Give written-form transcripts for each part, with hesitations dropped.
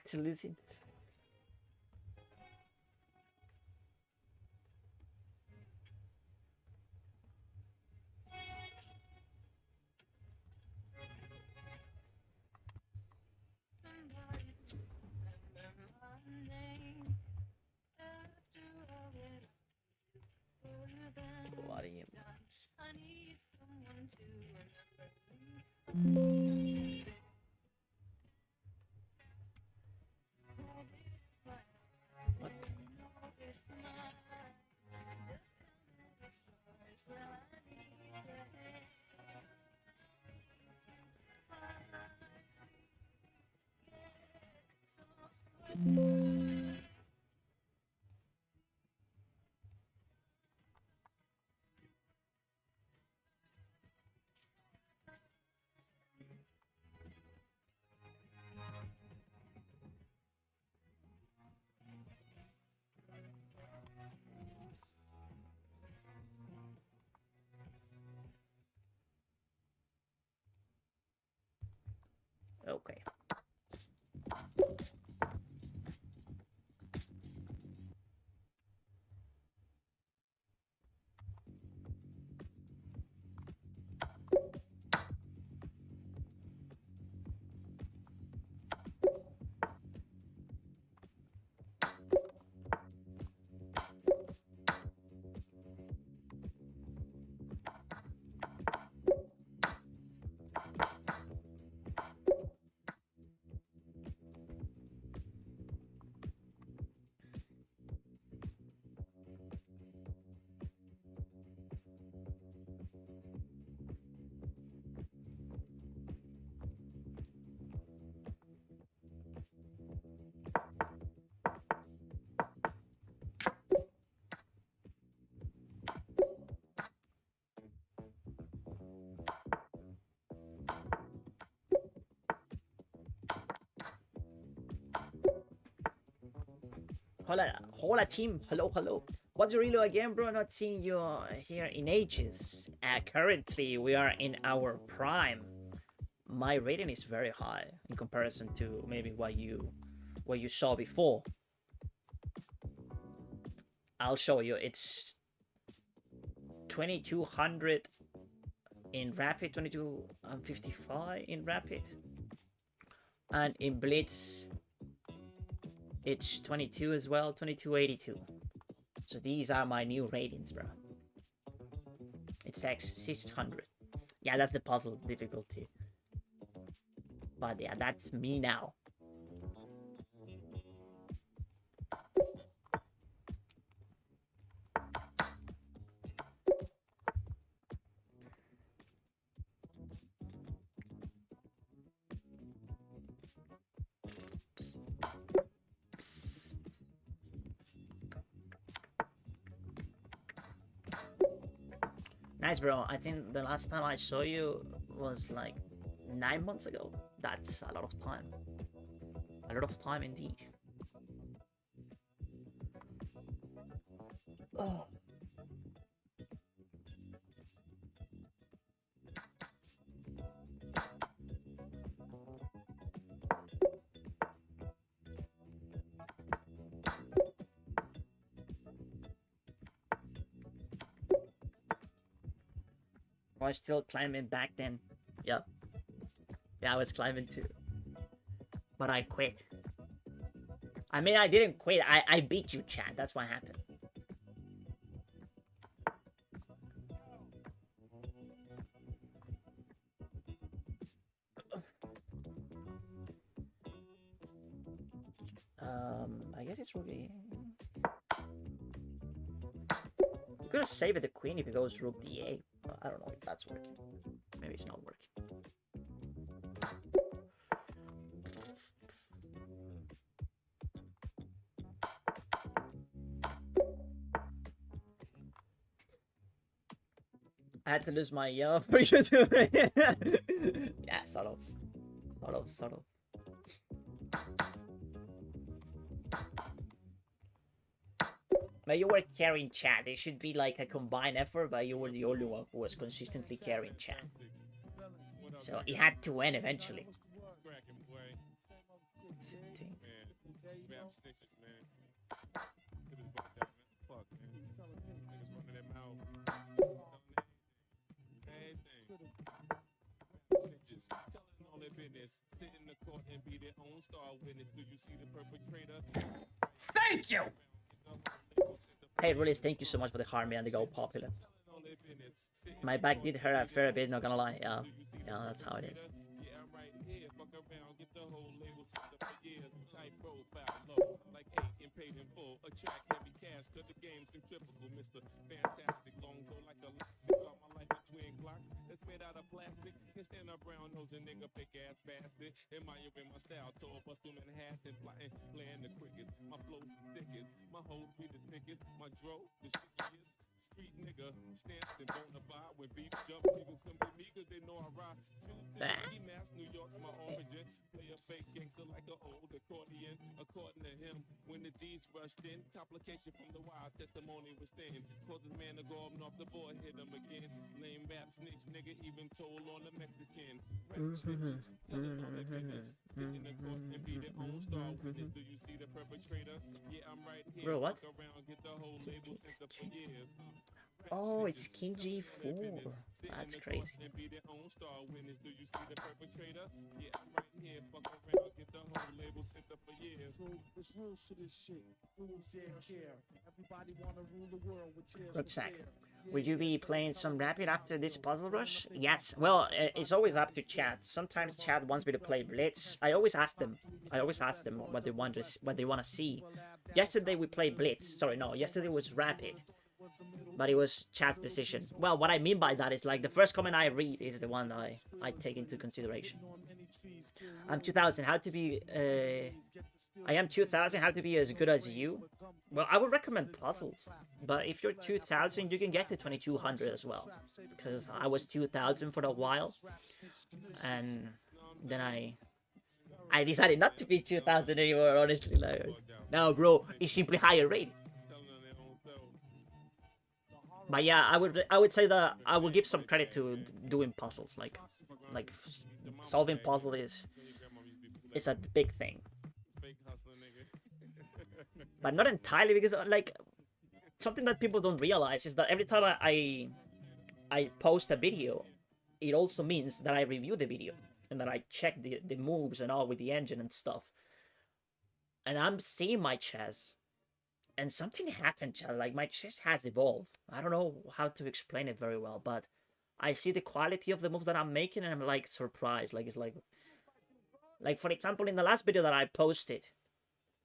to losing. What do you what? Okay. Hola, hola team. Hello, hello. What's your elo again, bro? Not seeing you here in ages. Currently, we are in our prime. My rating is very high in comparison to maybe what you saw before. I'll show you. It's 2200 in rapid, 2255 in rapid, and in blitz it's 22 as well, 2282. So these are my new ratings, bro. It's X600. Yeah, that's the puzzle difficulty. But yeah, that's me now. Nice, bro. I think the last time I saw you was like 9 months ago. That's a lot of time. A lot of time indeed. Oh. I was still climbing back then. Yep. Yeah, I was climbing too. But I quit. I mean, I didn't quit. I beat you, Chad. That's what happened. I guess it's really... You could have saved the queen if it goes rook d8. But I don't know if that's working. Maybe it's not working. I had to lose my yellow for you to... Yeah, sort of. Sort of. But you were carrying chat. It should be like a combined effort, but you were the only one who was consistently carrying chat. So it had to end eventually. Rap snitches, man. Get his butt down, man. Fuck, man. Niggas running their mouth. Everything. Snitches. Telling all their business. Sit in the court and be their own star witness. Do you see the perpetrator? Thank you! Hey, Release, thank you so much for the harmony and the go popular. My back did hurt a fair bit, not gonna lie. Yeah, that's how it is. Yeah, I'm right here. Fuck around, get the whole label set up for years. Type profile low, like 8 and paid in full. Attract heavy cash, cause the game's centrifugal. Mr. Fantastic, long go like a locksmith. Got my life between clocks that's made out of plastic. Can stand a brown nose and nigga big ass bastard. Admiring my style, tour bust through Manhattan, plotting, playing the quickest. My flow's the thickest, my hoes be the thickest. My dro, the stickiest. Street nigga, stamped and bona fide. When beef jump, niggas come to me cause they know I ride. Shoot to the mass, New York's my origin. Play a fake gangster like an old accordion. According to him, when the D's rushed in, complication from the wild testimony was thin. Caused the man to go up and off the board, hit him again. Lame rap snitch nigga, even told on the Mexican. Rap snitches, telling all their business. Sit in the court and be their own star witness. Do you see the perpetrator? Yeah, I'm right here. Bro, what? Fuck around, get the whole label sent up for years. Oh, it's King G4. That's crazy. Rucksack. Will you be playing some Rapid after this puzzle rush? Yes. Well, it's always up to chat. Sometimes chat wants me to play Blitz. I always ask them. What they want to see. Yesterday we played Blitz. Sorry, no. Yesterday was Rapid. But it was chat's decision. Well, what I mean by that is like the first comment I read is the one I take into consideration. I'm 2000. How to be? I am 2000. How to be as good as you? Well, I would recommend puzzles. But if you're 2000, you can get to 2200 as well. Because I was 2000 for a while, and then I decided not to be 2000 anymore. Honestly, like, no, bro, it's simply higher rating. But yeah, I would say that I will give some credit to doing puzzles. Like solving puzzles is a big thing. But not entirely, because like something that people don't realize is that every time I post a video, it also means that I review the video and that I check the moves and all with the engine and stuff. And I'm seeing my chess. And something happened, chat. Like, my chess has evolved. I don't know how to explain it very well, but I see the quality of the moves that I'm making, and I'm, like, surprised. Like, it's like... Like, for example, in the last video that I posted,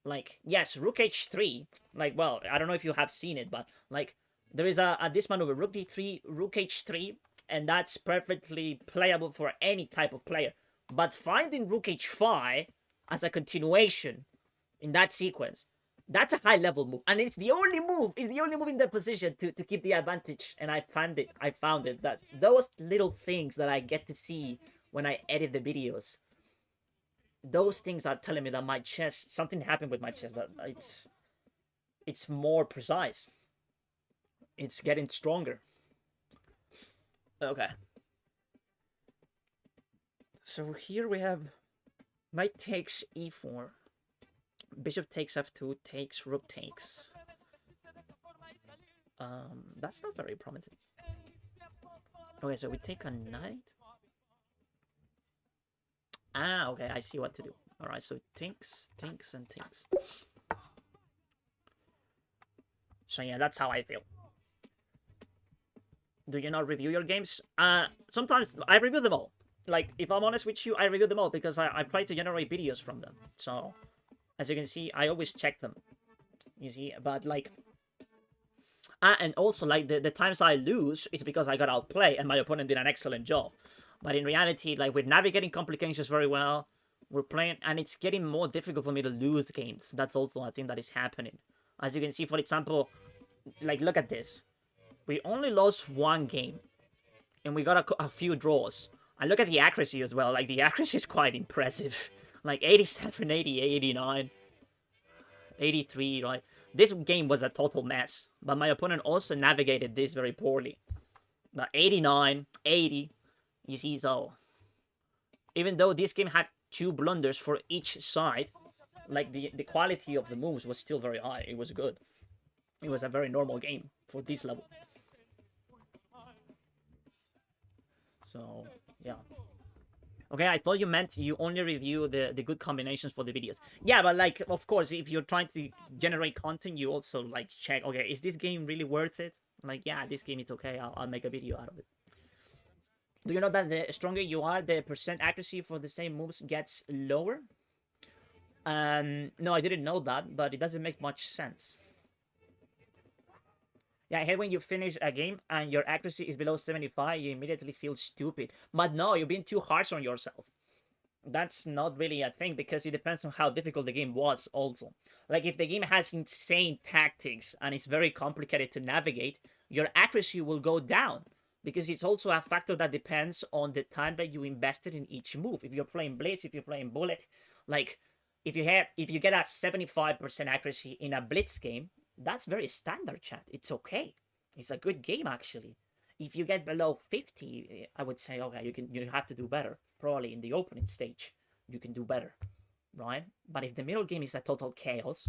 like, yes, Rook H3, like, well, I don't know if you have seen it, but, like, there is this maneuver, Rook D3, Rook H3, and that's perfectly playable for any type of player. But finding Rook H5 as a continuation in that sequence, that's a high-level move, and it's the only move. It's the only move in the position to keep the advantage. And I found it that those little things that I get to see when I edit the videos, those things are telling me that my chess, something happened with my chess. That it's more precise. It's getting stronger. Okay. So here we have knight takes e4. Bishop takes f2, takes, rook takes. That's not very promising. Okay, so we take a knight. Ah, okay, I see what to do. Alright, so it tinks, tinks, and tinks. So yeah, that's how I feel. Do you not review your games? Sometimes I review them all. Like, if I'm honest with you, I review them all because I try to generate videos from them. So... as you can see, I always check them. You see, but like... and also, like, the times I lose, it's because I got outplayed and my opponent did an excellent job. But in reality, like, we're navigating complications very well. We're playing, and it's getting more difficult for me to lose games. That's also a thing that is happening. As you can see, for example, like, look at this. We only lost one game. And we got a few draws. And look at the accuracy as well. Like, the accuracy is quite impressive. Like 87, 88, 89, 83, right? This game was a total mess. But my opponent also navigated this very poorly. But 89, 80, you see, so... even though this game had 2 blunders for each side, Like the quality of the moves was still very high. It was good. It was a very normal game for this level. So yeah. Okay, I thought you meant you only review the good combinations for the videos. Yeah, but like, of course, if you're trying to generate content, you also like check, okay, is this game really worth it? Like, yeah, this game is okay, I'll make a video out of it. Do you know that the stronger you are, the percent accuracy for the same moves gets lower? No, I didn't know that, but it doesn't make much sense. Yeah, I hate when you finish a game and your accuracy is below 75, you immediately feel stupid. But no, you're being too harsh on yourself. That's not really a thing because it depends on how difficult the game was also. Like if the game has insane tactics and it's very complicated to navigate, your accuracy will go down because it's also a factor that depends on the time that you invested in each move. If you're playing Blitz, if you're playing Bullet, like if you get a 75% accuracy in a Blitz game, that's very standard, chat. It's okay. It's a good game actually. If you get below 50, I would say okay, you have to do better. Probably in the opening stage, you can do better, right? But if the middle game is a total chaos,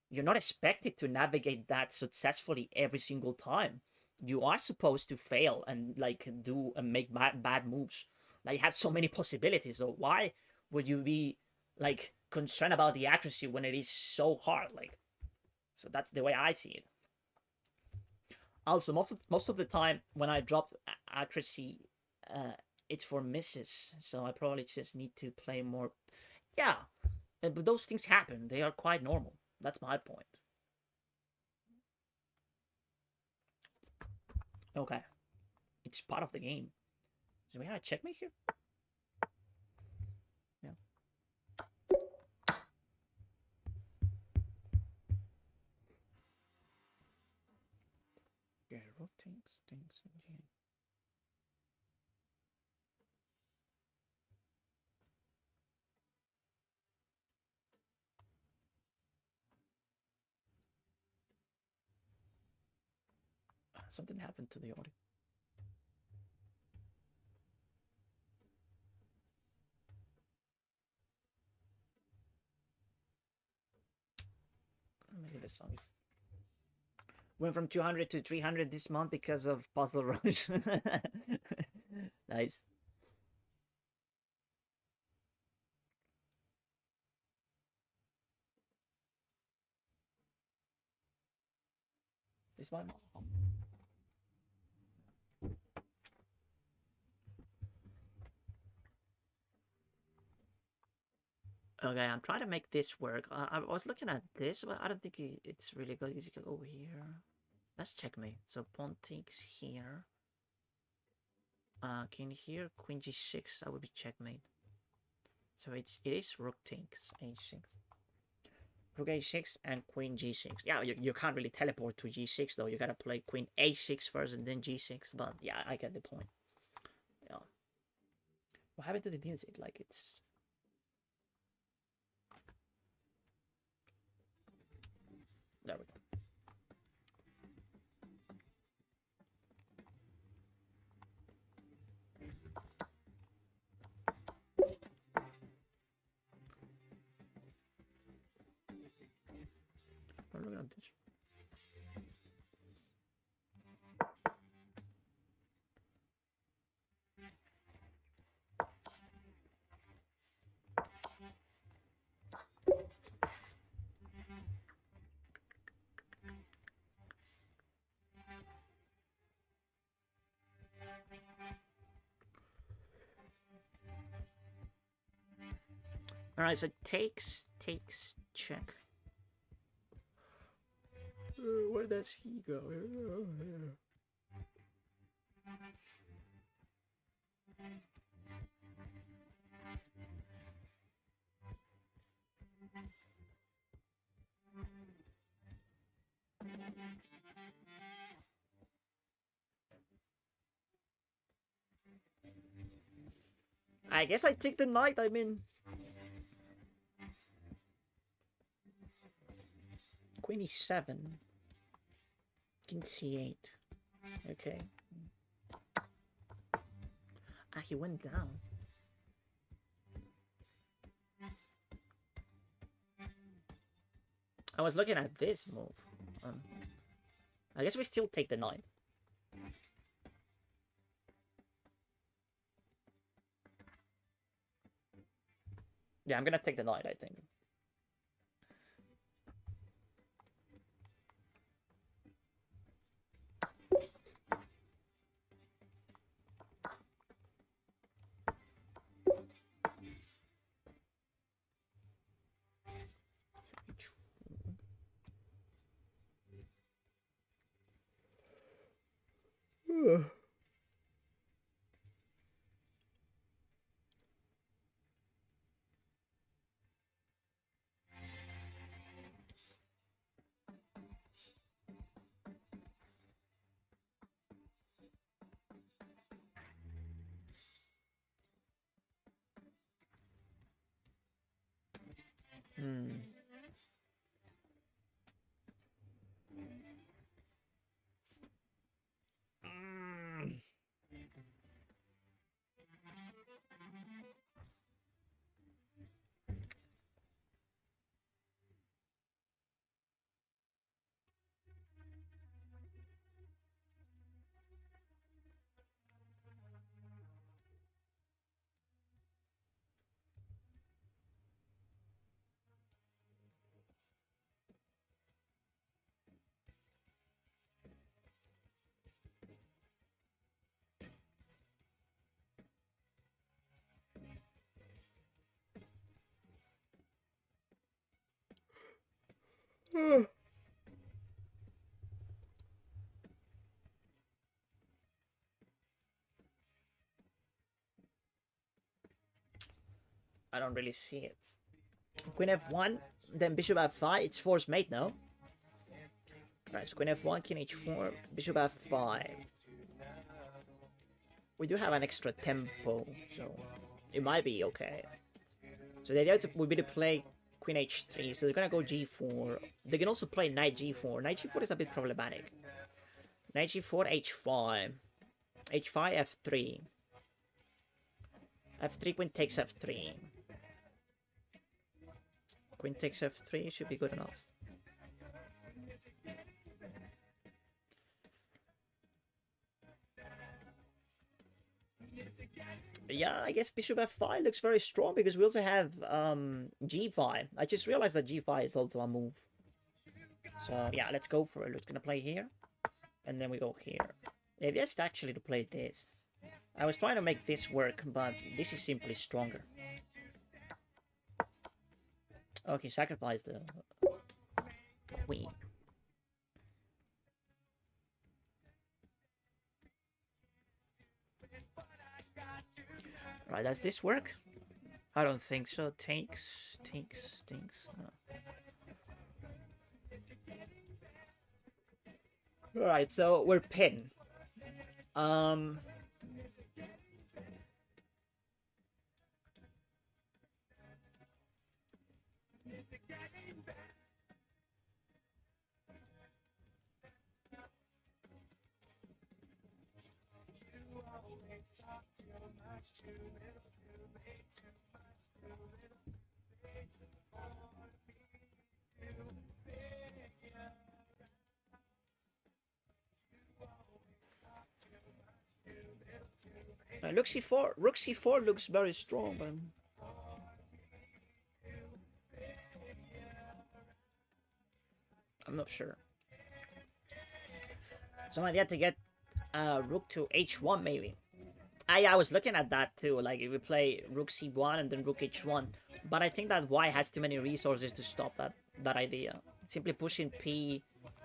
you're not expected to navigate that successfully every single time. You are supposed to fail and like do and make bad moves. Like you have so many possibilities. So why would you be like concerned about the accuracy when it is so hard? Like, so that's the way I see it. Also, most of the time when I drop accuracy, it's for misses. So I probably just need to play more. Yeah, but those things happen. They are quite normal. That's my point. Okay, it's part of the game. So we have a checkmate here. Yeah. Yeah, things. Something happened to the audio. Maybe the song is went from 200 to 300 this month because of Puzzle Rush. Nice. Is my mom? Okay, I'm trying to make this work. I was looking at this, but I don't think it's really good. You can go over here. Let's checkmate. So pawn takes here. King here, queen g6. That would be checkmate. So it is rook takes h6. Rook a6 and queen g6. Yeah, you can't really teleport to g6 though. You gotta play queen a6 first and then g6. But yeah, I get the point. Yeah. What happened to the music? Like it's. There we go. We're looking at this. All right, so takes check. Where does he go? I guess I take the knight. I mean, queen e7, king c8. Okay. Ah, he went down. I was looking at this move. I guess we still take the knight. Yeah, I'm gonna take the knight, I think. Hmm. Mm. I don't really see it. Queen f1, then bishop f5. It's force mate now. Right, so queen f1, king h4, bishop f5. We do have an extra tempo, so it might be okay. So the idea would be to play queen h3, so they're gonna go g4. They can also play knight g4. Knight g4 is a bit problematic. Knight g4, h5. h5, f3. f3, queen takes f3. Queen takes f3 should be good enough. Yeah, I guess bishop f5 looks very strong because we also have g5. I just realized that g5 is also a move. So yeah, let's go for it. We're gonna play here, and then we go here. Yeah, best actually to play this. I was trying to make this work, but this is simply stronger. Okay, sacrifice the queen. Right, does this work? I don't think so. Takes. Alright, so we're pinned. Rook c4. Rook c4 looks very strong, but I'm not sure. Some idea to get rook to h1 maybe. I was looking at that too. Like if we play rook c1 and then rook h1, but I think that white has too many resources to stop that idea. Simply pushing p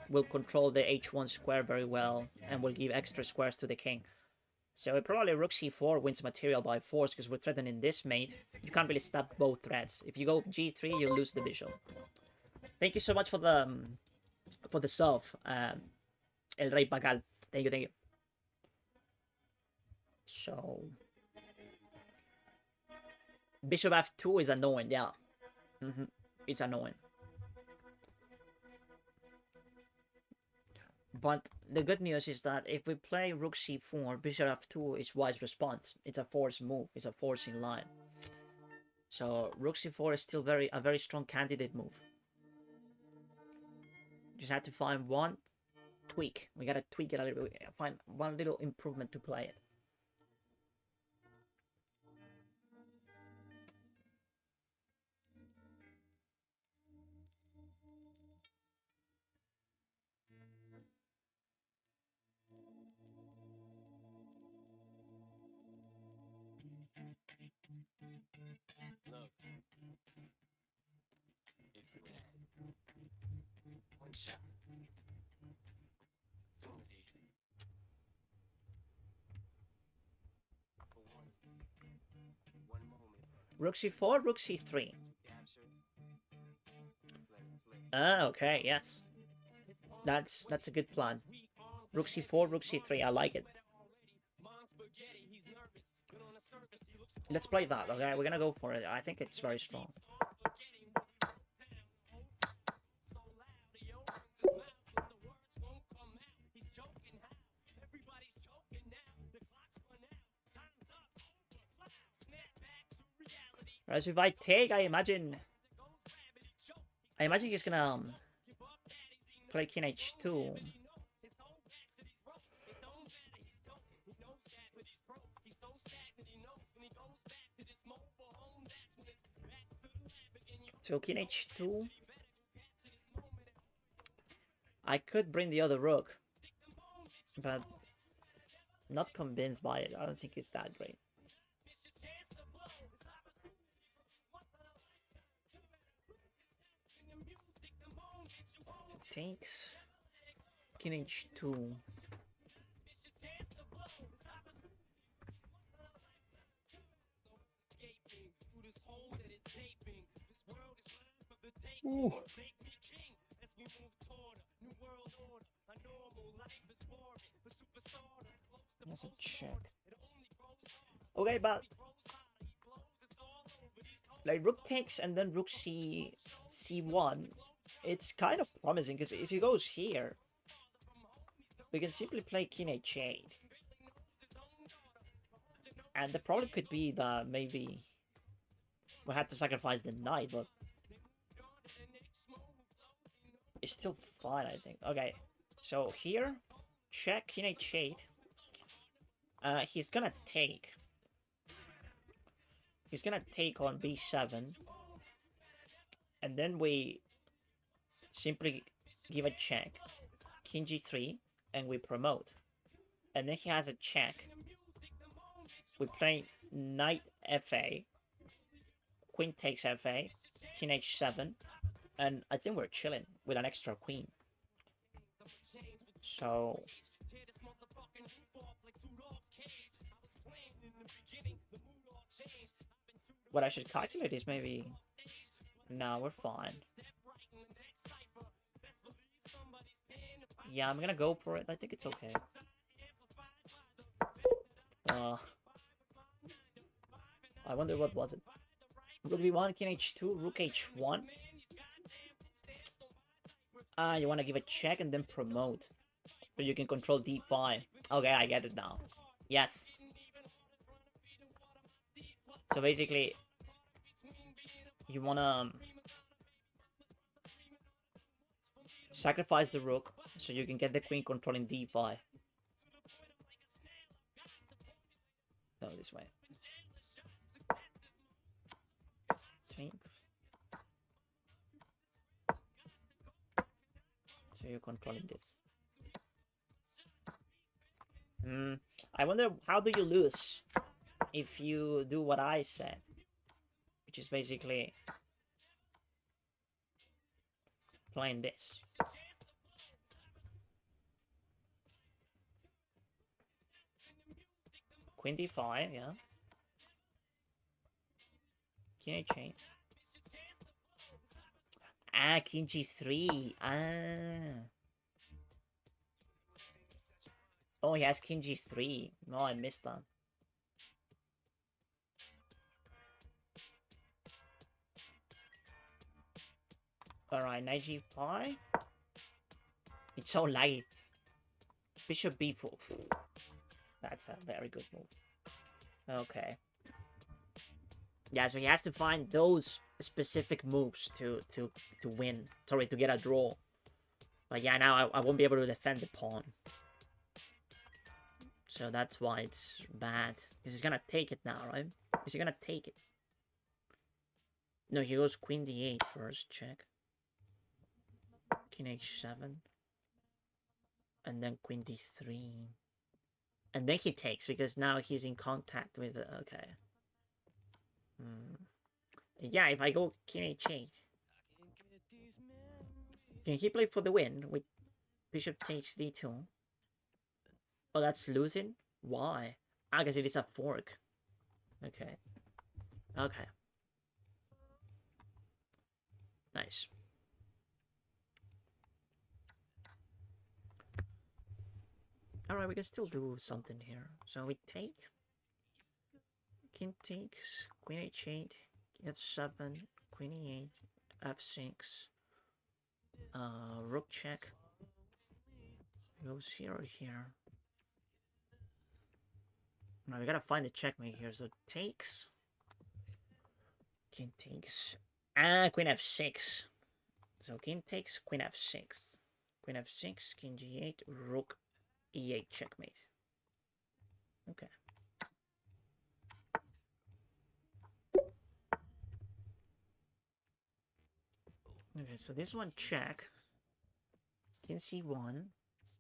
will control the h1 square very well and will give extra squares to the king. So probably rook c4 wins material by force because we're threatening this mate. You can't really stop both threats. If you go g3, you lose the bishop. Thank you so much for the sub, El Rey Pacal. Thank you. So bishop f2 is annoying, yeah. It's annoying. But the good news is that if we play rook c4, bishop f2 is white's response. It's a force move. It's a forcing line. So rook c4 is still a very strong candidate move. Just had to find one tweak. We gotta tweak it a little bit. Find one little improvement to play it. Look. One shot. One moment. Rook c4, rook c3. Captured. Okay, yes. That's a good plan. Rook c4, rook c3. I like it. Let's play that, okay? We're gonna go for it. I think it's very strong. Right, so if I take, I imagine he's gonna play king h2. So king h2. I could bring the other rook, but not convinced by it. I don't think it's that great. So takes king h2. Ooh. That's a check. Okay, but like rook takes and then rook c1, it's kind of promising because if he goes here, we can simply play king h8, and the problem could be that maybe we had to sacrifice the knight, but it's still fine, I think. Okay, so here, check king h8. He's gonna take. He's gonna take on b7, and then we simply give a check, king g3, and we promote. And then he has a check. We play knight fa, queen takes fa, king h7, and I think we're chilling with an extra queen. So what I should calculate is maybe... No, we're fine. Yeah, I'm gonna go for it. I think it's okay. I wonder what was it. Rook b1, king h2, rook h1. You want to give a check and then promote. So you can control d5. Okay, I get it now. Yes. So basically, you want to sacrifice the rook so you can get the queen controlling d5. No, this way. Takes. So you're controlling this. I wonder, how do you lose if you do what I said? Which is basically playing this. Queen d5, yeah. King h8. Ah, king g3. Ah. Oh, he has king g3. No, I missed that. Alright, knight g5. It's so laggy. Bishop b4. That's a very good move. Okay. Yeah, so he has to find those specific moves to win. Sorry, to get a draw. But yeah, now I won't be able to defend the pawn. So that's why it's bad. Because he's gonna take it now, right? Is he gonna take it? No, he goes queen d8 first, check. King h7. And then queen d3. And then he takes, because now he's in contact with... okay. Yeah, if I go king h8... Can he play for the win with bishop takes d2? Oh, that's losing? Why? I guess it is a fork. Okay. Okay. Nice. Alright, we can still do something here. So we take. King takes. Queen h8. F7. Queen e8. F6. Rook check. Goes here or here. Now we gotta find the checkmate here. So takes. King takes. Ah, queen f6. So king takes, queen f6. Queen f6, king g8, rook e8 checkmate. Okay. Okay, so this one check. King c1.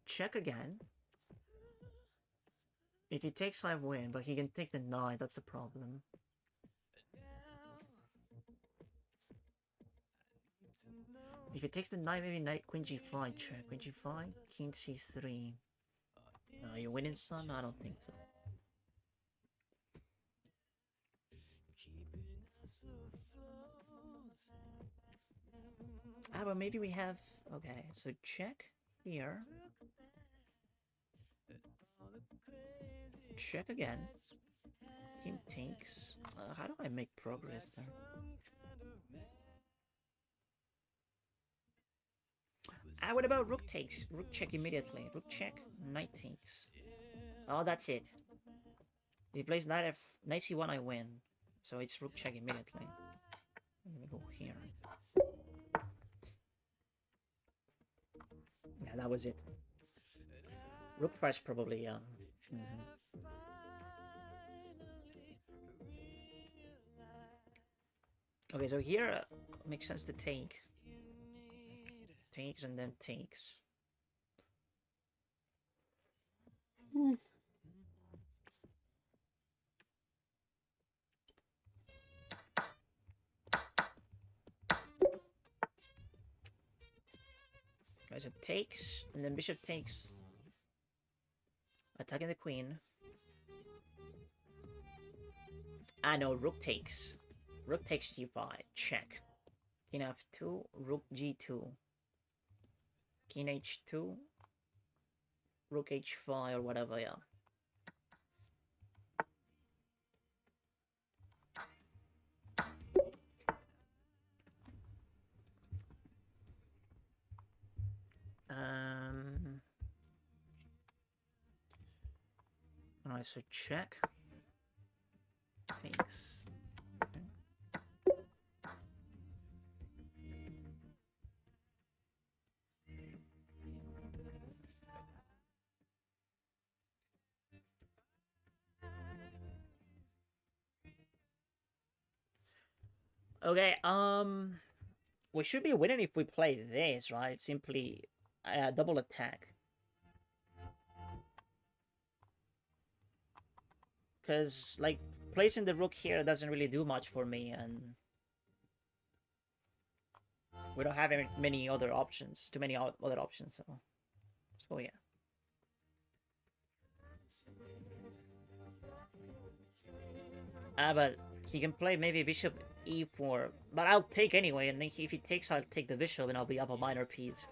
Check again. If he takes, I win, but he can take the knight, that's the problem. If he takes the knight, maybe knight, queen g5, check. Queen g5, king c3. Are you winning, son? I don't think so. Ah, but maybe we have... okay, so check here. Check again. King takes. How do I make progress there? Ah, what about rook takes? Rook check immediately. Rook check. Knight takes. Oh, that's it. If he plays knight f... knight c1, I win. So it's rook check immediately. Let me go here. Yeah, that was it. Rook press probably, yeah. Okay, so here makes sense to take. Takes and then takes. Okay, so takes, and then bishop takes. Attacking the queen. Ah, no, rook takes. Rook takes g5, check. King f2, rook g2. King h2, rook h5 or whatever, yeah. Alright, so check. Thanks. Okay, we should be winning if we play this, right? Simply double attack. Because, like, placing the rook here doesn't really do much for me, and we don't have many other options, too many other options, so let's go here. But he can play maybe bishop e4, but I'll take anyway, and if he takes, I'll take the bishop, and I'll be up a minor piece.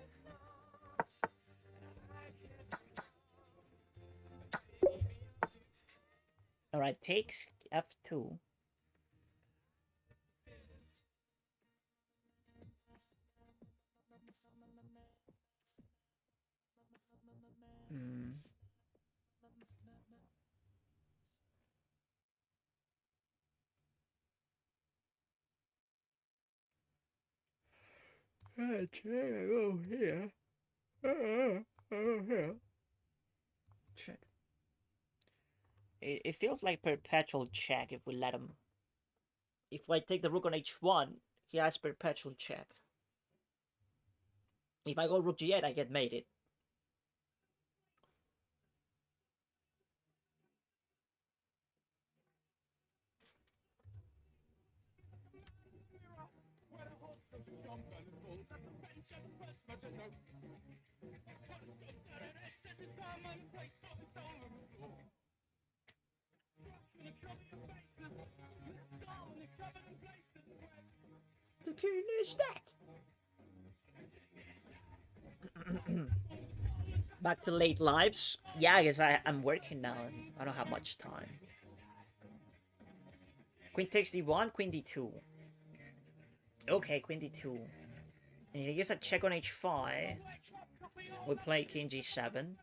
Alright, takes f2. Check, I go here. Check. It feels like perpetual check if we let him. If I take the rook on h1, he has perpetual check. If I go rook g8, I get mated. The king is dead. Back to late lives. Yeah, I guess I'm working now. I don't have much time. Queen takes d1, queen d2. Okay, queen d2. And he gets a check on h5. We play king g7.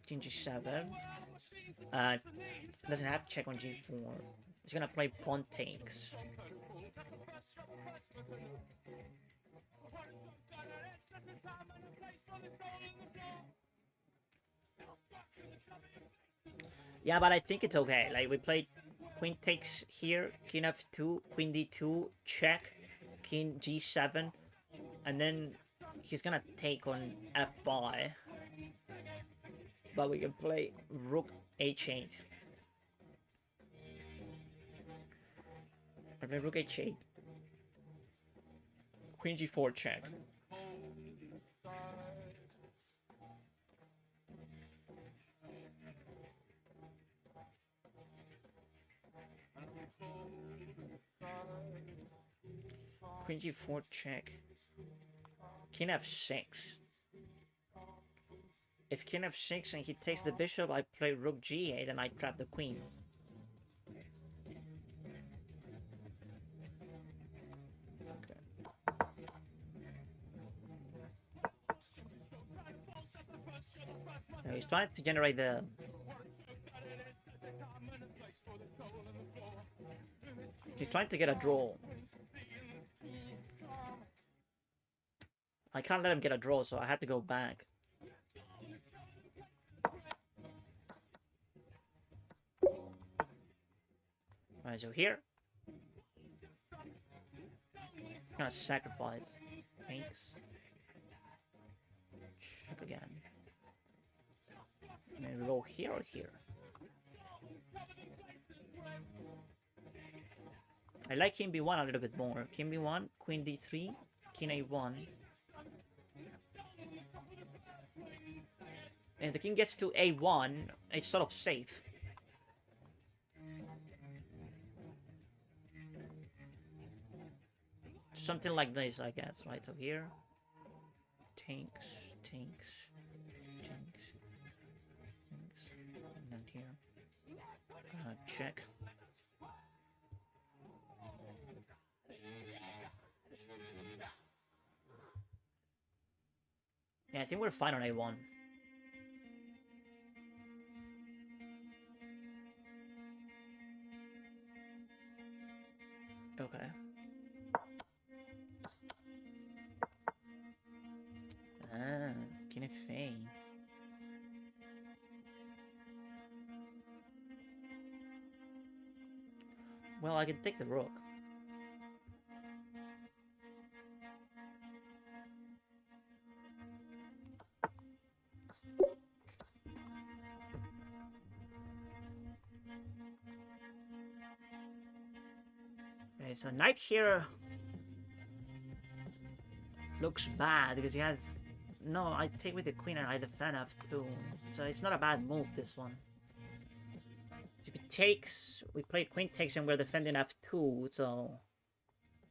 King g7. Doesn't have check on g4. He's gonna play pawn takes. Yeah, but I think it's okay. Like, we played queen takes here, king f2, queen d2, check, king g7, and then he's gonna take on f5. But we can play rook h8. I play rook h8. Queen g4 check. Queen g4 check. King f6. If king f6 and he takes the bishop, I play rook g8 and I trap the queen. Okay. Now he's trying to generate the... He's trying to get a draw. I can't let him get a draw, so I had to go back. Alright, so here. I'm gonna sacrifice. Thanks. Check again. Maybe we go here or here. I like king b1 a little bit more. King b1, queen d3, king a1. And if the king gets to a1, it's sort of safe. Something like this, I guess, right? So here, tanks, and then here, check. Yeah, I think we're fine on a1. Okay. Ah, king f8. Well, I can take the rook. Okay, so knight here looks bad because he has... No, I take with the queen and I defend f2. So it's not a bad move, this one. If it takes... We play queen takes and we're defending f2, so...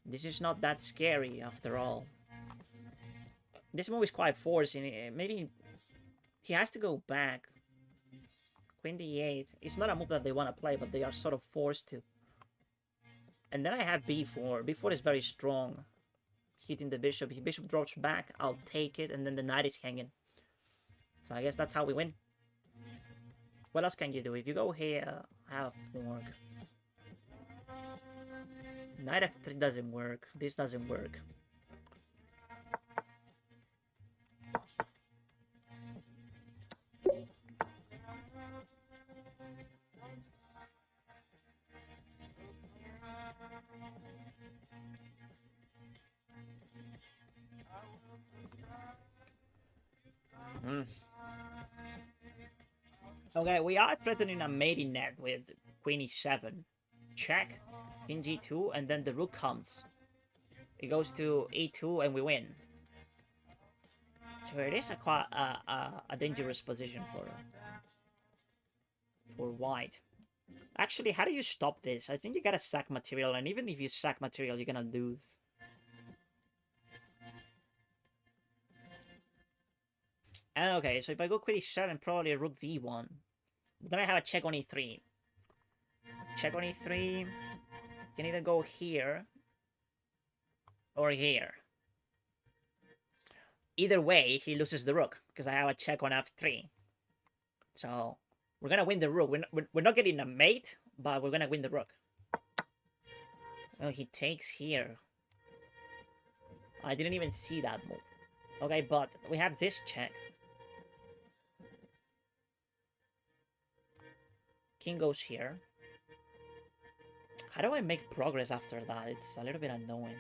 This is not that scary, after all. This move is quite forcing. Maybe... He has to go back. Queen d8. It's not a move that they want to play, but they are sort of forced to. And then I have b4. b4 is very strong. Hitting the bishop. If bishop drops back, I'll take it, and then the knight is hanging. So I guess that's how we win. What else can you do? If you go here, have fork. Knight f3 doesn't work. This doesn't work. Hmm. Okay, we are threatening a mating net with queen e7. Check, king g2, and then the rook comes. It goes to e2 and we win. So it is a dangerous position for white. Actually, how do you stop this? I think you gotta sack material, and even if you sack material, you're gonna lose. Okay, so if I go queen e7, probably rook d1. Then I have a check on e3. Check on e3. Can either go here or here. Either way, he loses the rook because I have a check on f3. So we're gonna win the rook. We're not getting a mate, but we're gonna win the rook. Oh, he takes here. I didn't even see that move. Okay, but we have this check. King goes here. How do I make progress after that? It's a little bit annoying.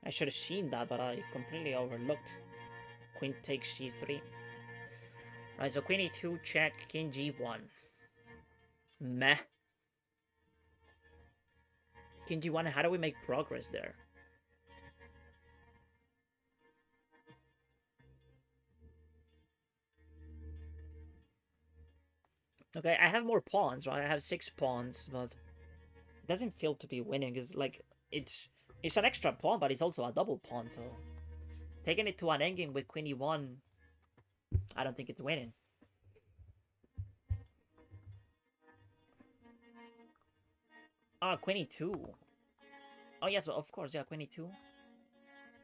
I should have seen that, but I completely overlooked. Queen takes c3. Right, so queen e2, check, king g1. Meh. King g1, how do we make progress there? Okay, I have more pawns, right? I have 6 pawns, but it doesn't feel to be winning. It's like, it's an extra pawn, but it's also a double pawn, so taking it to an endgame with queen e1, I don't think it's winning. Ah, queen e2. Oh yes, of course, yeah, queen e2.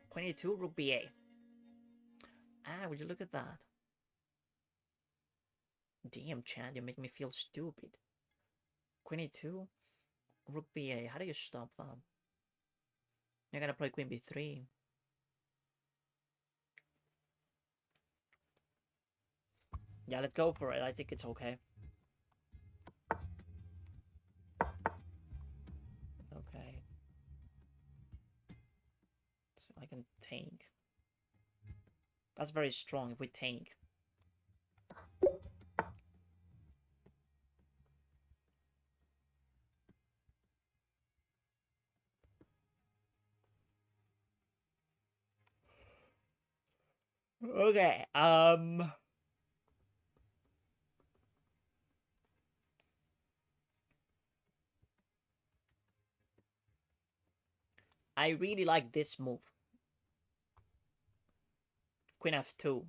Queen e2, rook ba. Ah, would you look at that? Damn, Chad, you make me feel stupid. Queen e2, rook ba. How do you stop that? You're gonna play queen b3. Yeah, let's go for it. I think it's okay. Okay. So I can tank. That's very strong if we tank. Okay, I really like this move. Queen f2.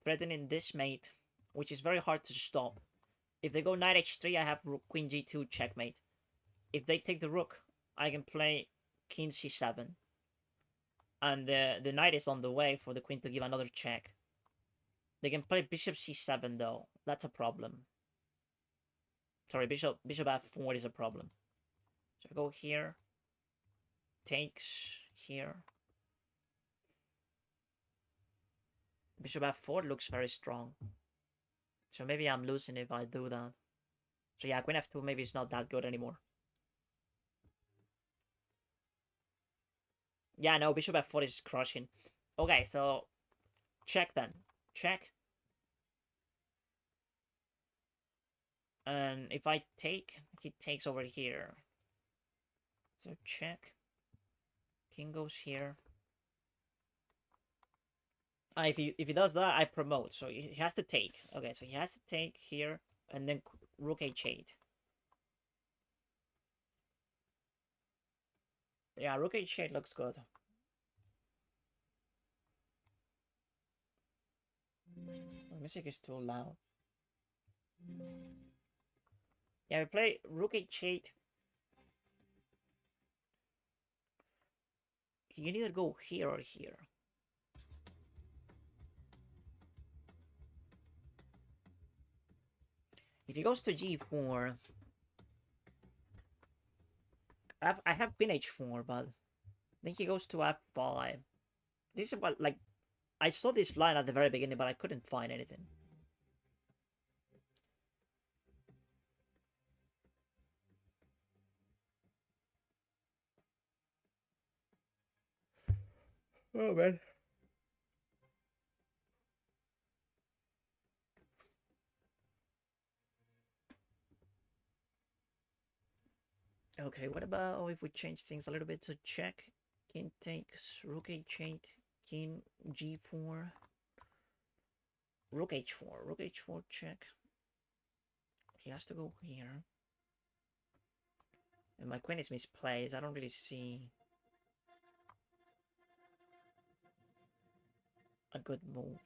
Threatening this mate, which is very hard to stop. If they go knight h3, I have queen g2 checkmate. If they take the rook, I can play king c7. And the knight is on the way for the queen to give another check. They can play bishop c7 though. That's a problem. Sorry, bishop f4 is a problem. So I go here. Takes here. Bishop f4 looks very strong. So maybe I'm losing if I do that. So yeah, queen f2 maybe is not that good anymore. Yeah, no, bishop f4 is crushing. Okay, so check then. Check. And if I take, he takes over here. So check. King goes here. If he does that, I promote. So he has to take. Okay, so he has to take here and then rook h8. Yeah, rook h8 looks good. The music is too loud. Yeah, we play rook h8. You can either go here or here. If he goes to g4, I have queen h4, but then he goes to f5. This is what, like, I saw this line at the very beginning, but I couldn't find anything. Oh man. Okay, what about if we change things a little bit? So check, king takes, rook h8, king g4, rook h4, rook h4 check. He has to go here. And my queen is misplaced. I don't really see a good move.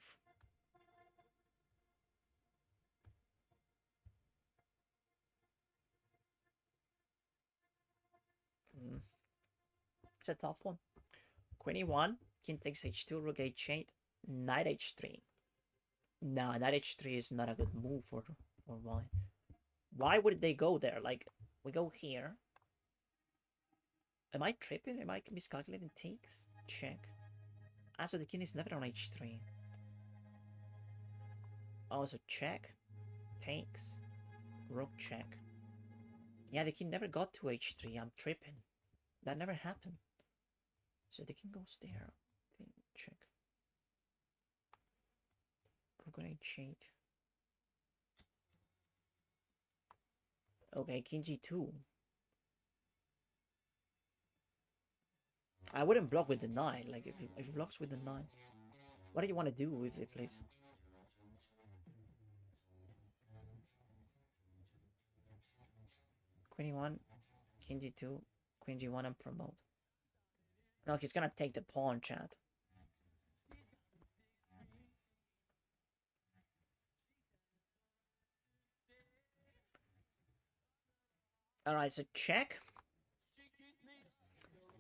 It's a tough one. Queen e1, king takes h2, rook h8, knight h3. No, knight h3 is not a good move for white. Why would they go there? Like, we go here. Am I tripping? Am I miscalculating takes? Check. Ah, so the king is never on h3. Also check. Takes. Rook check. Yeah, the king never got to h3. I'm tripping. That never happened. So the king goes there. Check. Rook on h8. Okay, king g2. I wouldn't block with the 9. Like, if he blocks with the 9. What do you want to do if they place... Queen e1, king g2, queen g1 and promote. No, he's gonna take the pawn, chat. Alright, so check.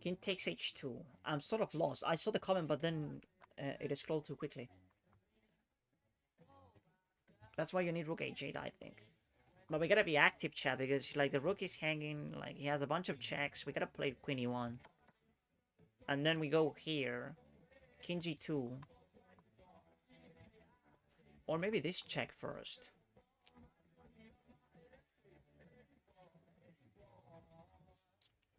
King takes h2. I'm sort of lost. I saw the comment, but then it scrolled too quickly. That's why you need rook h8, I think. But we gotta be active, chat, because like the rook is hanging, like he has a bunch of checks. We gotta play queen e1. And then we go here. King g2. Or maybe this check first.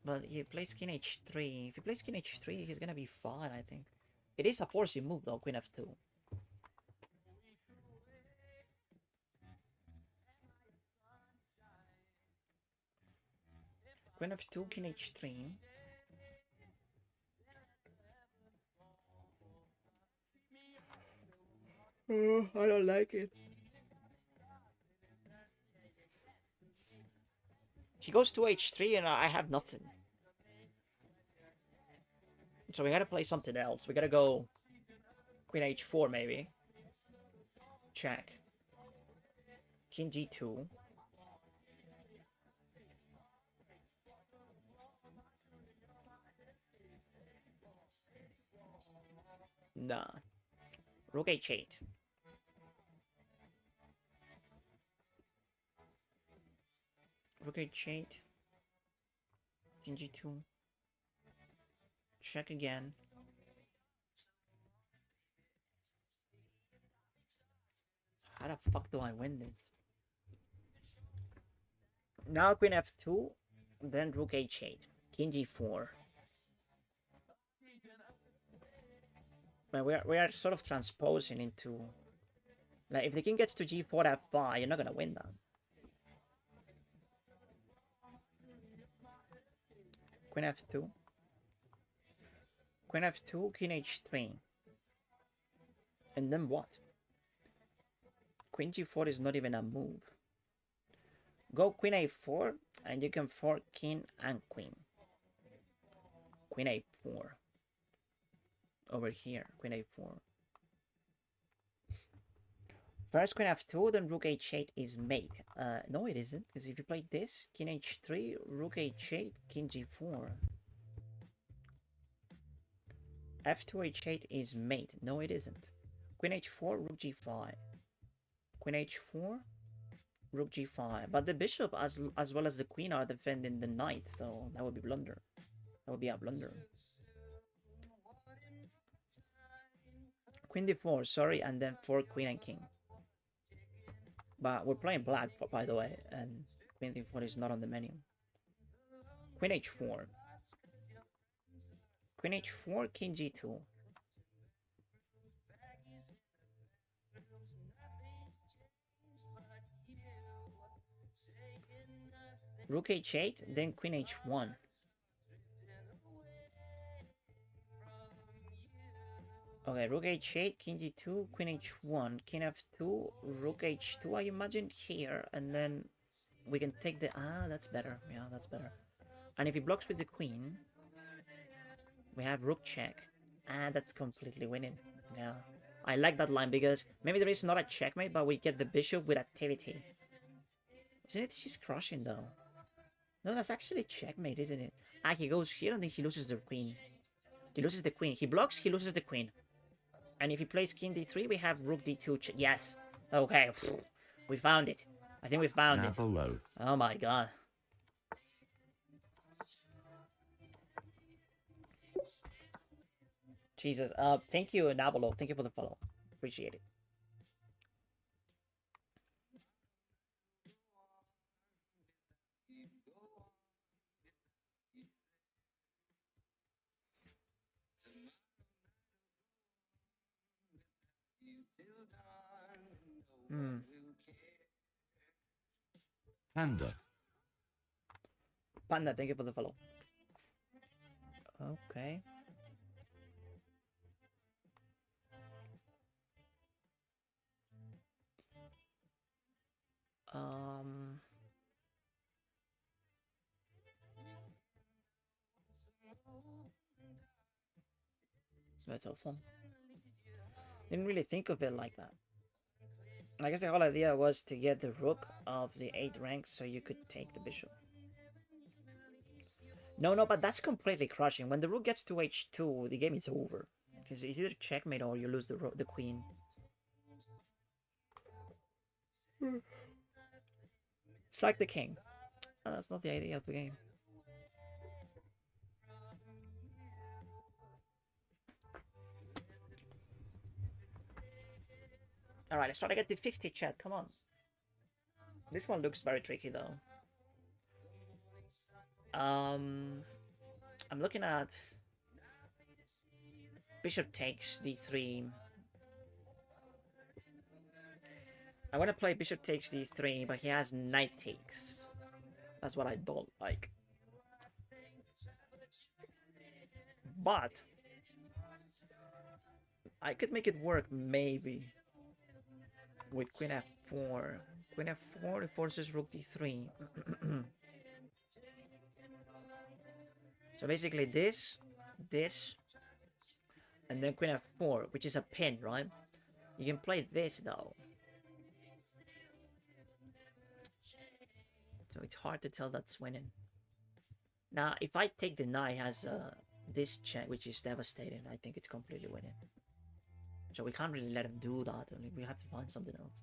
But he plays king h3. If he plays king h3, he's gonna be fine, I think. It is a forcing move though, queen f2. Queen f2, king h3. Oh, I don't like it. He goes to h3 and I have nothing. So we gotta play something else. We gotta go queen h4 maybe. Check. King g2. Nah. Rook h8. Rook h8. King g2. Check again. How the fuck do I win this? Now queen f2, then rook h8, king g4. But we are sort of transposing into... Like, if the king gets to g4 f5, you're not gonna win that. Queen f2. Queen f2, king h3. And then what? Queen g4 is not even a move. Go queen a4, and you can fork king and queen. Queen a4. Over here, queen a4. First queen f2, then rook h8 is mate. No, it isn't, because if you play this, king h3, rook h8, king g4. f2 h8 is mate. No, it isn't. Queen h4, rook g5. Queen h4, rook g5. But the bishop as well as the queen are defending the knight, so that would be blunder. That would be a blunder. Queen d4, sorry, and then for queen and king. But we're playing black, by the way, and queen d4 is not on the menu. Queen h4. Queen h4, king g2. Rook h8, then queen h1. Okay, rook h8, king g2, queen h1, king f2, rook h2, I imagine here, and then we can take the... Ah, that's better. Yeah, that's better. And if he blocks with the queen, we have rook check. And that's completely winning. Yeah. I like that line because maybe there is not a checkmate, but we get the bishop with activity. Isn't it? She's crushing though. No, that's actually checkmate, isn't it? Ah, he goes here and then he loses the queen. He loses the queen. He blocks, he loses the queen. And if he plays king d3, we have rook d2. Yes. Okay. We found it. I think we found it. Navalo. Oh my god. Jesus. Thank you, Nabolo. Thank you for the follow. Appreciate it. Hmm. Panda. Panda, thank you for the follow. Okay. Um. That's so fun. Didn't really think of it like that. I guess the whole idea was to get the rook of the 8 ranks so you could take the bishop. No, but that's completely crushing. When the rook gets to h2, the game is over. Because it's either checkmate or you lose the queen. Sack the king. Oh, that's not the idea of the game. Alright, let's try to get to 50, chat. Come on. This one looks very tricky, though. I'm looking at... Bishop takes d3. I want to play bishop takes d3, but he has knight takes. That's what I don't like. But... I could make it work, maybe. With queen f4. Queen f4 forces rook d3. So basically this, and then queen f4, which is a pin, right? You can play this though. So it's hard to tell that's winning. Now, if I take the knight as this check, which is devastating, I think it's completely winning. So we can't really let him do that. We have to find something else.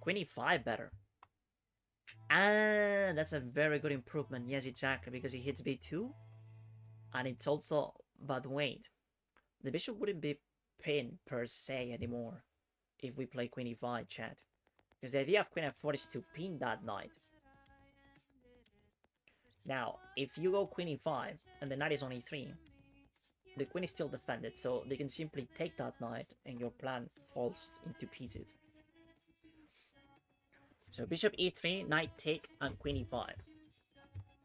Queen e5 better. Ah, that's a very good improvement. Yes, exactly, because he hits b2. And it's also... But wait. The bishop wouldn't be pinned per se anymore if we play queen e5, chat. Because the idea of queen f4 is to pin that knight. Now, if you go queen e5 and the knight is on e3, the queen is still defended, so they can simply take that knight and your plan falls into pieces. So bishop e3, knight take, and queen e5.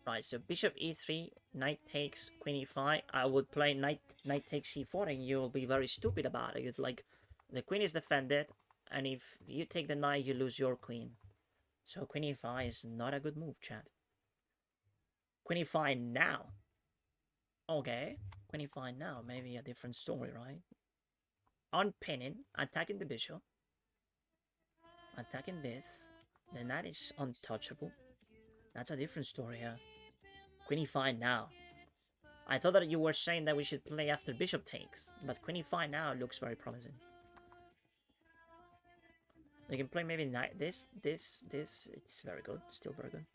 Right, so bishop e3, knight takes, queen e5. I would play knight takes c4 and you'll be very stupid about it. It's like the queen is defended, and if you take the knight, you lose your queen. So queen e5 is not a good move, chat. Queen e5 now. Okay, queen e5 now, maybe a different story, right? Unpinning, attacking the bishop. Attacking this. The knight is untouchable. That's a different story here. Queen e5 now. I thought that you were saying that we should play after bishop takes, but queen e5 now looks very promising. You can play maybe knight this. It's very good. Still very good.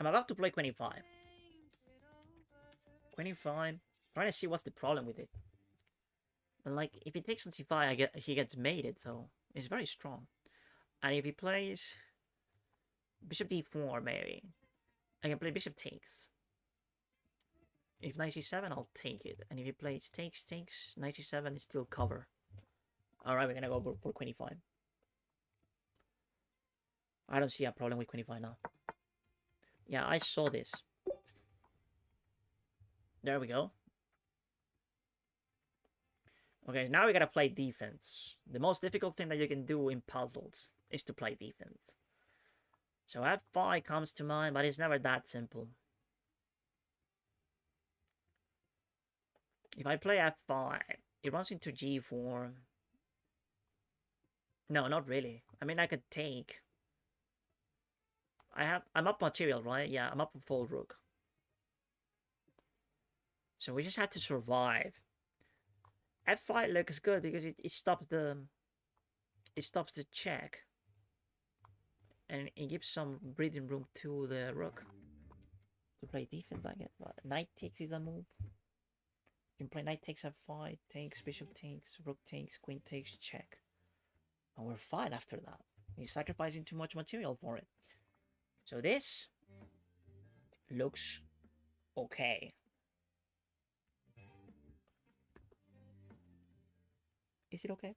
I'm about to play queen e5. Queen e5. Trying to see what's the problem with it. And like, if he takes on c5, he gets mated, so it's very strong. And if he plays bishop d4, maybe I can play bishop takes. If knight c7, I'll take it. And if he plays takes, knight c7 is still cover. Alright, we're gonna go for queen e5. I don't see a problem with queen e5 now. Yeah, I saw this. There we go. Okay, now we gotta play defense. The most difficult thing that you can do in puzzles is to play defense. So f5 comes to mind, but it's never that simple. If I play f5, it runs into g4. No, not really. I mean, I could take. I'm up material, right? Yeah, I'm up a full rook. So we just have to survive. f5 looks good because it stops the check. And it gives some breathing room to the rook. To play defense, I guess. But knight takes is a move. You can play knight takes f5, takes, bishop takes, rook takes, queen takes, check. And we're fine after that. He's sacrificing too much material for it. So this looks okay. Is it okay?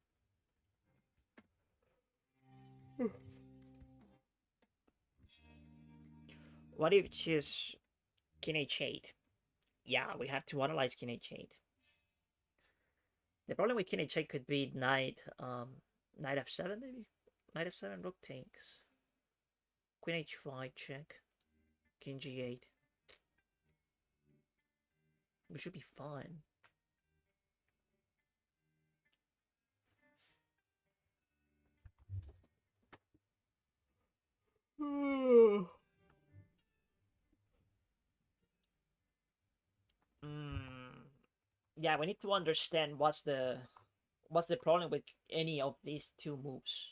What if it's king h8? Yeah, we have to analyze king h8. The problem with king h8 could be knight f7 maybe? Knight f7, rook takes. Queen h5 check. King g8. We should be fine. Yeah, we need to understand what's the problem with any of these two moves.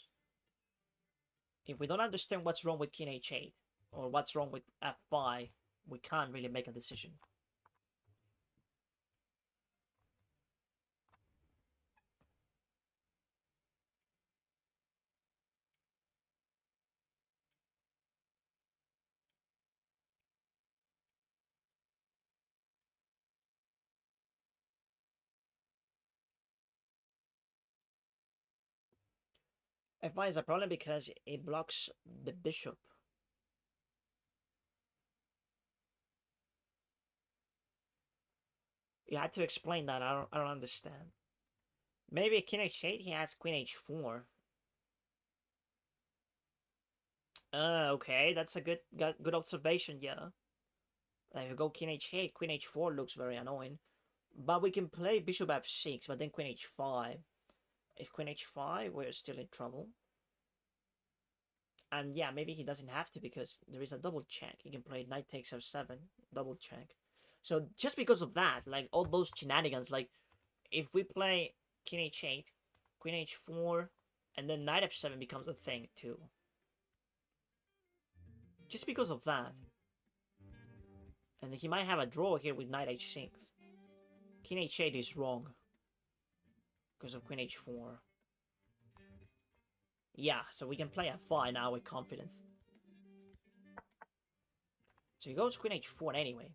If we don't understand what's wrong with king h8 or what's wrong with f5, we can't really make a decision. f5 is a problem because it blocks the bishop. You had to explain that. I don't understand. Maybe king h8 he has queen h4. Okay, that's a good observation. Yeah. If you go king h8, queen h4 looks very annoying. But we can play bishop f6, but then queen h5. If queen h5, we're still in trouble. And yeah, maybe he doesn't have to because there is a double check. He can play knight takes f7, double check. So just because of that, like all those shenanigans, like if we play king h8, queen h4, and then knight f7 becomes a thing too. Just because of that. And he might have a draw here with knight h6. King h8 is wrong. Because of queen h4. Yeah, so we can play f5 now with confidence. So he goes queen h4 anyway.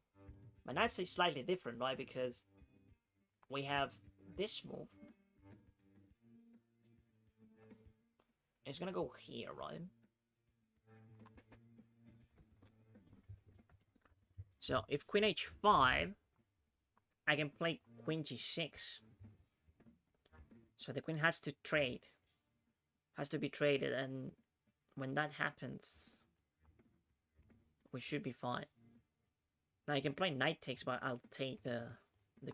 But that's slightly different, right? Because we have this move. It's gonna go here, right? So if queen h5, I can play queen g6. So the queen has to trade. Has to be traded, and when that happens, we should be fine. Now I can play knight takes, but I'll take the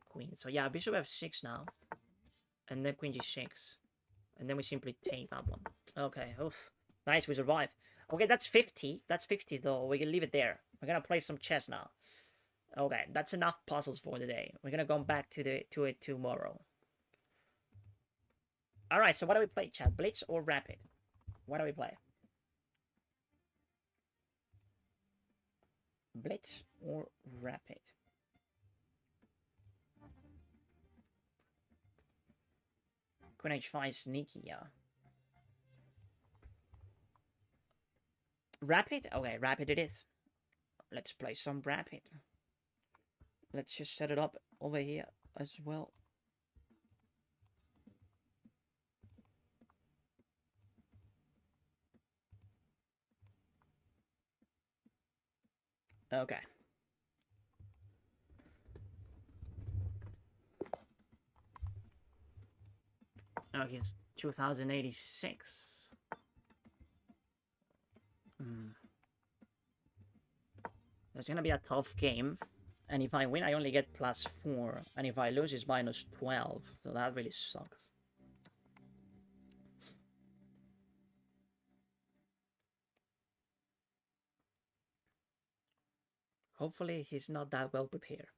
queen. So yeah, bishop f6 now. And then queen g6. And then we simply take that one. Okay, oof. Nice, we survived. Okay, that's 50. That's 50 though. We can leave it there. We're gonna play some chess now. Okay, that's enough puzzles for the day. We're gonna go back to it tomorrow. Alright, so what do we play, chat? Blitz or Rapid? What do we play? Blitz or Rapid? Queen h5 sneaky, yeah. Rapid? Okay, Rapid it is. Let's play some Rapid. Let's just set it up over here as well. Okay. Okay, it's 2086. It's gonna be a tough game. And if I win, I only get +4. And if I lose, it's -12. So that really sucks. Hopefully, he's not that well prepared.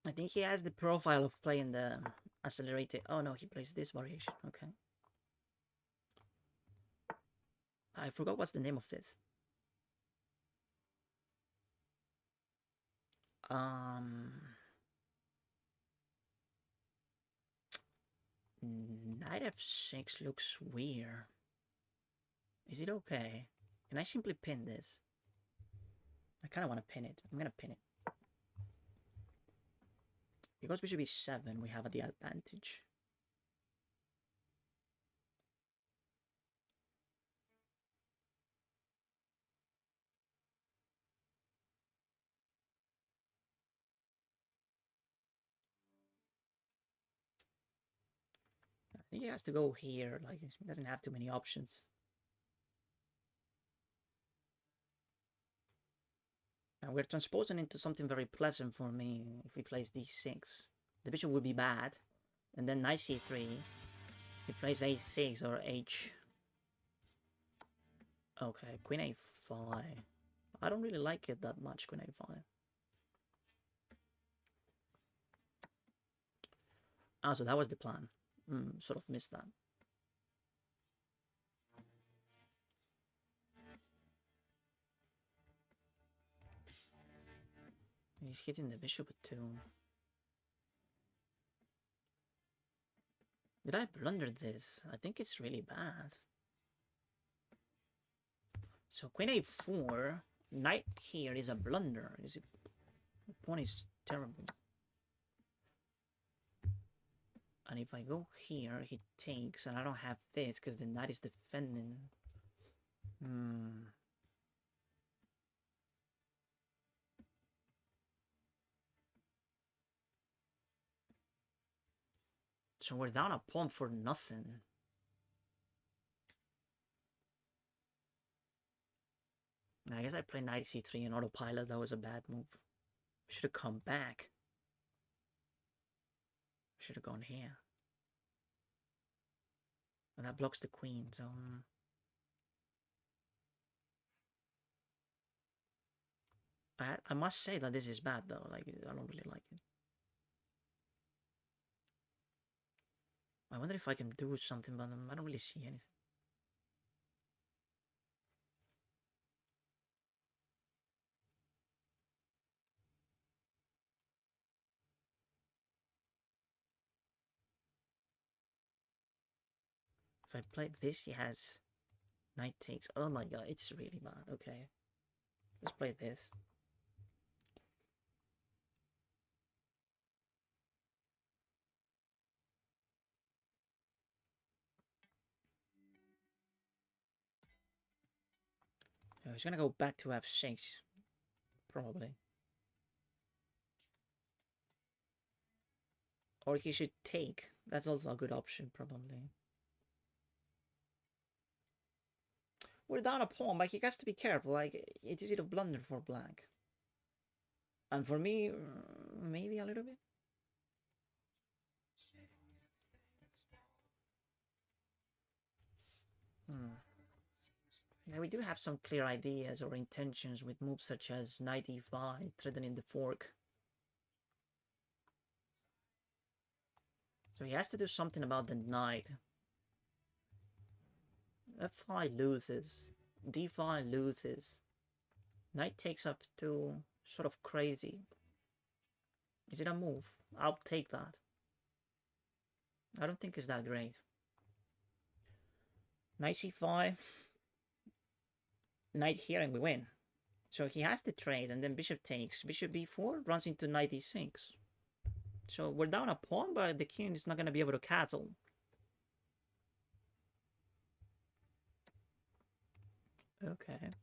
I think he has the profile of playing the accelerated. Oh no, he plays this variation. Okay. I forgot what's the name of this. Knight f6 looks weird. Is it okay? Can I simply pin this? I kind of want to pin it. I'm gonna pin it. Because bishop e7, we have the advantage. I think he has to go here. Like, he doesn't have too many options. Now we're transposing into something very pleasant for me if he plays d6. The bishop would be bad. And then knight c3. He plays a6 or h. Okay, queen a5. I don't really like it that much, queen a5. Oh, so that was the plan. Sort of missed that. He's hitting the bishop too. Did I blunder this? I think it's really bad. So queen a4, knight here is a blunder. Is it? The pawn is terrible. And if I go here, he takes, and I don't have this because the knight is defending. So we're down a pawn for nothing. I guess I played knight c3 in autopilot. That was a bad move. Should have come back. Should have gone here. And that blocks the queen, so... I must say that this is bad, though. Like, I don't really like it. I wonder if I can do something, but I don't really see anything. If I play this, he has knight takes. Oh my god, it's really bad. Okay. Let's play this. He's gonna go back to f6. Probably. Or he should take. That's also a good option, probably. We're down a pawn, but he has to be careful. Like, it is a blunder for black. And for me, maybe a little bit. Now we do have some clear ideas or intentions with moves such as knight e5, threatening the fork. So he has to do something about the knight. f5 loses. d5 loses. Knight takes up to sort of crazy. Is it a move? I'll take that. I don't think it's that great. Knight c5. Knight here and we win. So he has to trade and then bishop takes. Bishop b4 runs into knight e6. So we're down a pawn, but the king is not going to be able to castle. Okay.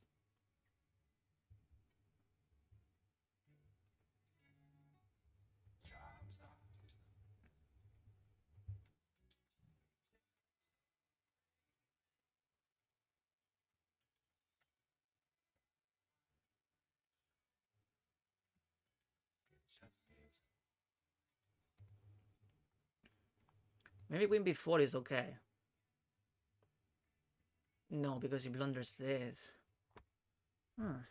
Maybe queen b4 is okay. No, because he blunders this. Hmm.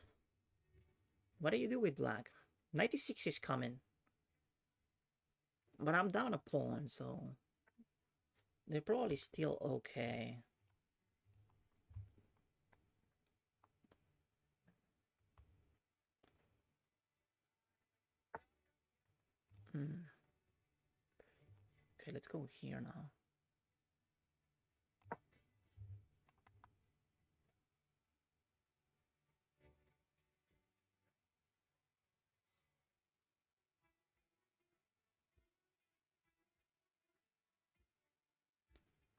What do you do with black? 96 is coming. But I'm down a pawn, so... they're probably still okay. Hmm. Okay, let's go here now.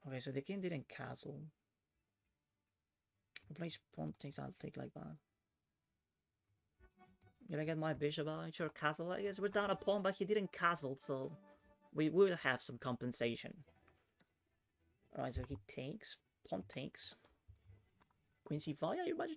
Okay, so the king didn't castle. He plays pawn takes, I'll take like that. Did I get my bishop out? Sure, castle. I guess we're down a pawn, but he didn't castle, so we will have some compensation. Alright, so he takes. Pawn takes. Queen c5, I imagine?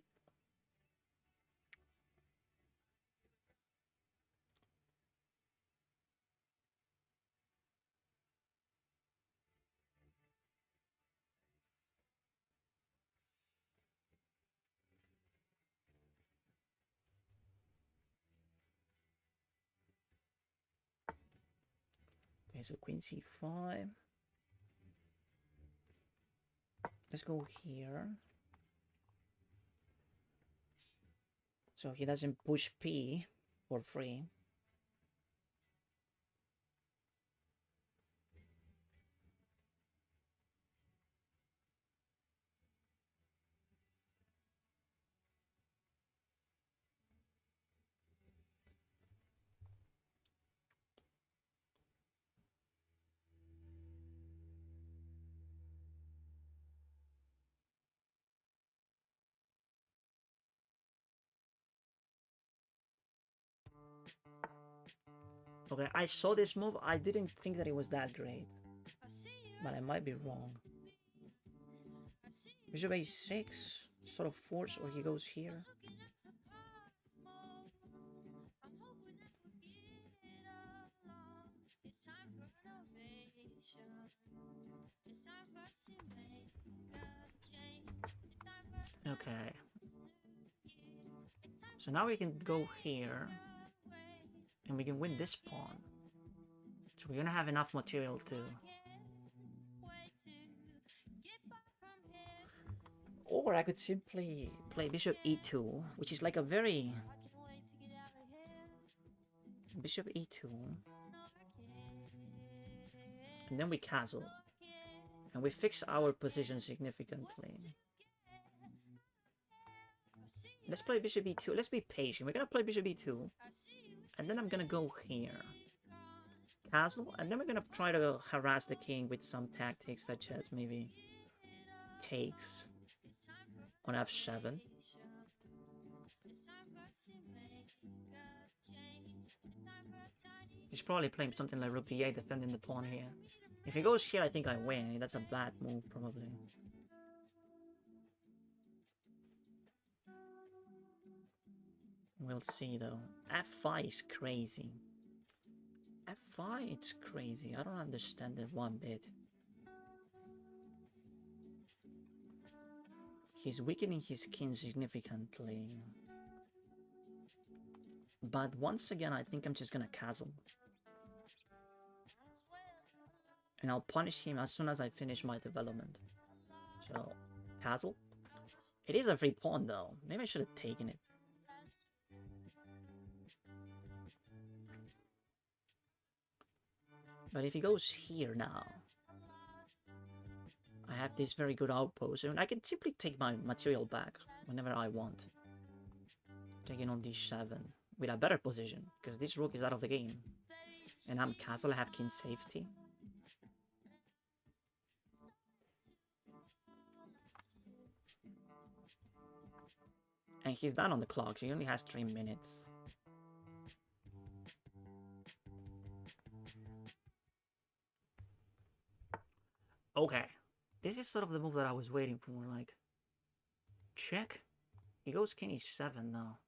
Okay, so queen c5. Let's go here. So he doesn't push p for free. Okay, I saw this move. I didn't think that it was that great. But I might be wrong. Bishop a6, sort of force, or he goes here. Okay. So now we can go here. And we can win this pawn. So we're gonna have enough material to... Or I could simply play bishop e2, which is like a very... Bishop e2. And then we castle. And we fix our position significantly. Let's play bishop e2. Let's be patient. We're gonna play bishop e2. And then I'm gonna go here. Castle. And then we're gonna try to harass the king with some tactics such as maybe takes on f7. He's probably playing something like rook d8, defending the pawn here. If he goes here, I think I win. That's a bad move, probably. We'll see, though. f5 is crazy. f5, it's crazy. I don't understand it one bit. He's weakening his king significantly. But once again, I think I'm just gonna castle. And I'll punish him as soon as I finish my development. So, castle. It is a free pawn, though. Maybe I should have taken it. But if he goes here now, I have this very good outpost, and I can simply take my material back whenever I want. Taking on d7 with a better position, because this rook is out of the game. And I'm castle, I have king safety. And he's down on the clock, so he only has 3 minutes. Okay. This is sort of the move that I was waiting for, like... Check. He goes king e7 now.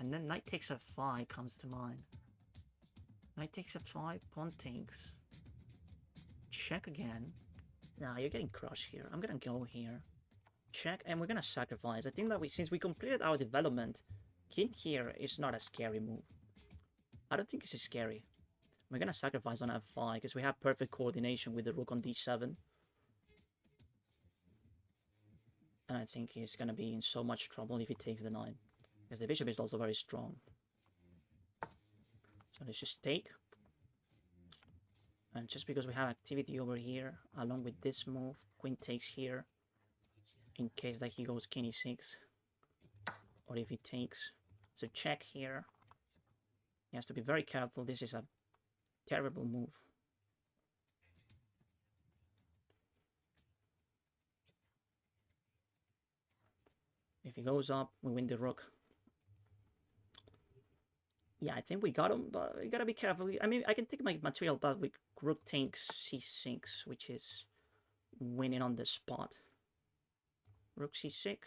And then knight takes f5 comes to mind. Knight takes f5, pawn takes. Check again. Nah, you're getting crushed here. I'm gonna go here. Check, and we're gonna sacrifice. I think that since we completed our development, king here is not a scary move. I don't think this is scary. We're gonna sacrifice on f5 because we have perfect coordination with the rook on d7. And I think he's gonna be in so much trouble if he takes the knight. Because the bishop is also very strong. So let's just take. And just because we have activity over here, along with this move, queen takes here. In case that he goes king e6. Or if he takes. So check here. He has to be very careful. This is a terrible move. If he goes up, we win the rook. Yeah, I think we got him, but we gotta be careful. I mean, I can take my material path with rook takes c6, which is winning on the spot. Rook c6.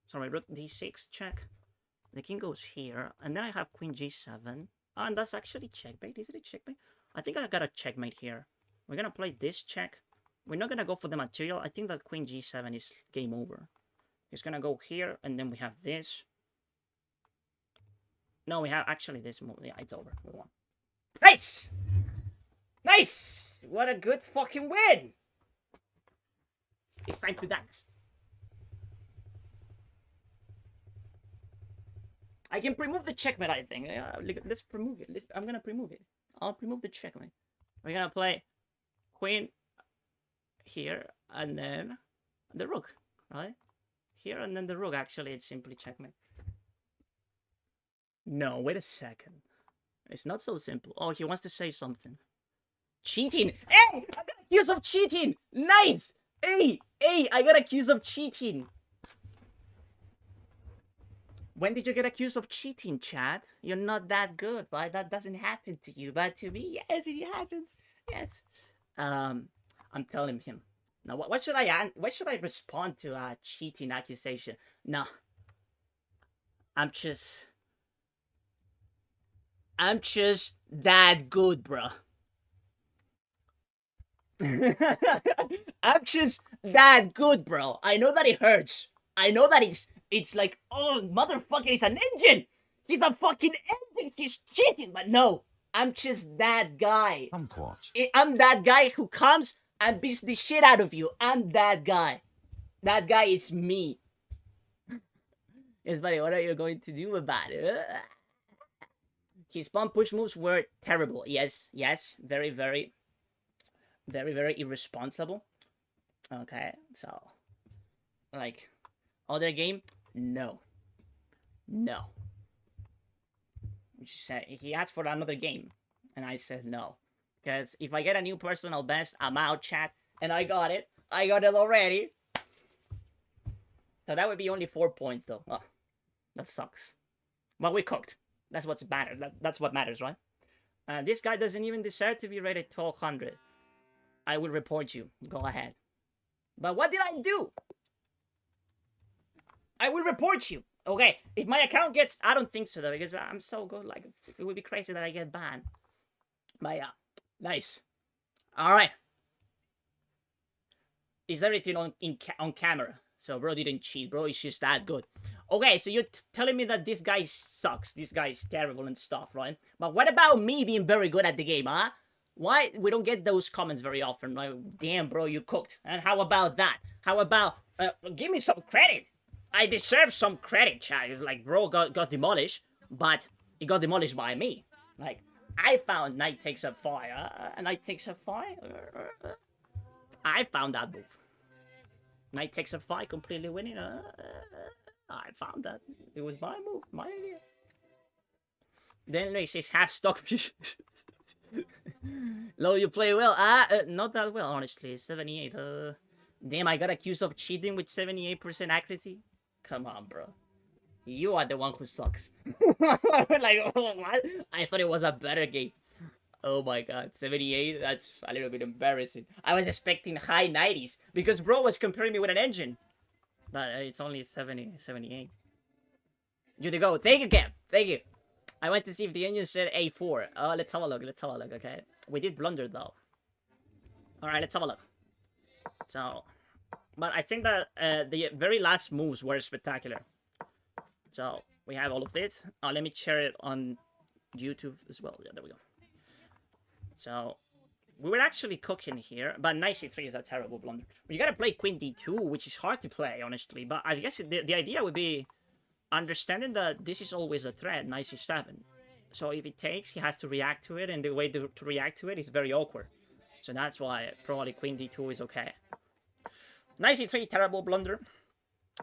Sorry, rook d6, check. The king goes here, and then I have queen g7. Oh, and that's actually checkmate. Is it a checkmate? I think I got a checkmate here. We're gonna play this check. We're not gonna go for the material. I think that queen g7 is game over. He's gonna go here, and then we have this. No, we have actually this move. Yeah, it's over. We won. Nice! Nice! What a good fucking win! It's time to dance. I can remove the checkmate, I think. Yeah, let's remove it. I'm gonna remove it. I'll remove the checkmate. We're gonna play queen here, and then the rook, right? Here, and then the rook. Actually, it's simply checkmate. No, wait a second. It's not so simple. Oh, he wants to say something. Cheating! Hey! I got accused of cheating! Nice! Hey! Hey! I got accused of cheating! When did you get accused of cheating, Chad? You're not that good, right? That doesn't happen to you, but to me, yes, it happens. Yes. I'm telling him. Now, what should I respond to a cheating accusation? No. I'm just that good, bro. I'm just that good, bro. I know that it hurts. I know that it's like, oh, motherfucker, he's an engine. He's a fucking engine. He's cheating. But no, I'm just that guy. I'm that guy who comes and beats the shit out of you. I'm that guy. That guy is me. Yes, buddy, what are you going to do about it? His pawn push moves were terrible. Yes, very, very, very, very irresponsible. Okay, so, like, other game? No. He asked for another game, and I said no. Because if I get a new personal best, I'm out, chat, and I got it. I got it already. So that would be only 4 points, though. Oh, that sucks. Well, we cooked. That's what's matter. That's what matters, right? This guy doesn't even deserve to be rated 1200. I will report you. Go ahead. But what did I do? I will report you. Okay, if my account gets... I don't think so, though, because I'm so good. Like, it would be crazy that I get banned. But yeah, nice. Alright. Is everything on camera? So bro didn't cheat, bro. He's just that good. Okay, so you're telling me that this guy sucks. This guy is terrible and stuff, right? But what about me being very good at the game, huh? Why we don't get those comments very often? Like, damn, bro, you cooked. And how about that? How about give me some credit? I deserve some credit, child. Like, bro got demolished, but it got demolished by me. Like, I found knight takes f5. Knight takes f5. I found that move. Knight takes f5, completely winning. I found that. It was my move, my idea. Then he says half stock. Lo, you play well. Not that well, honestly. 78. Damn, I got accused of cheating with 78% accuracy? Come on, bro. You are the one who sucks. Like, what? I thought it was a better game. Oh my god, 78? That's a little bit embarrassing. I was expecting high 90s because bro was comparing me with an engine. But it's only 70, 78. You to go. Thank you, Kev. Thank you. I went to see if the engine said A4. Let's have a look. Let's have a look, okay? We did blunder, though. Alright, let's have a look. So, but I think that the very last moves were spectacular. So, we have all of this. Let me share it on YouTube as well. Yeah, there we go. So, we were actually cooking here, but knight c3 is a terrible blunder. You gotta play queen d2, which is hard to play, honestly. But I guess the idea would be understanding that this is always a threat, knight c7. So if it takes, he has to react to it, and the way to react to it is very awkward. So that's why probably queen d2 is okay. Knight c3, terrible blunder.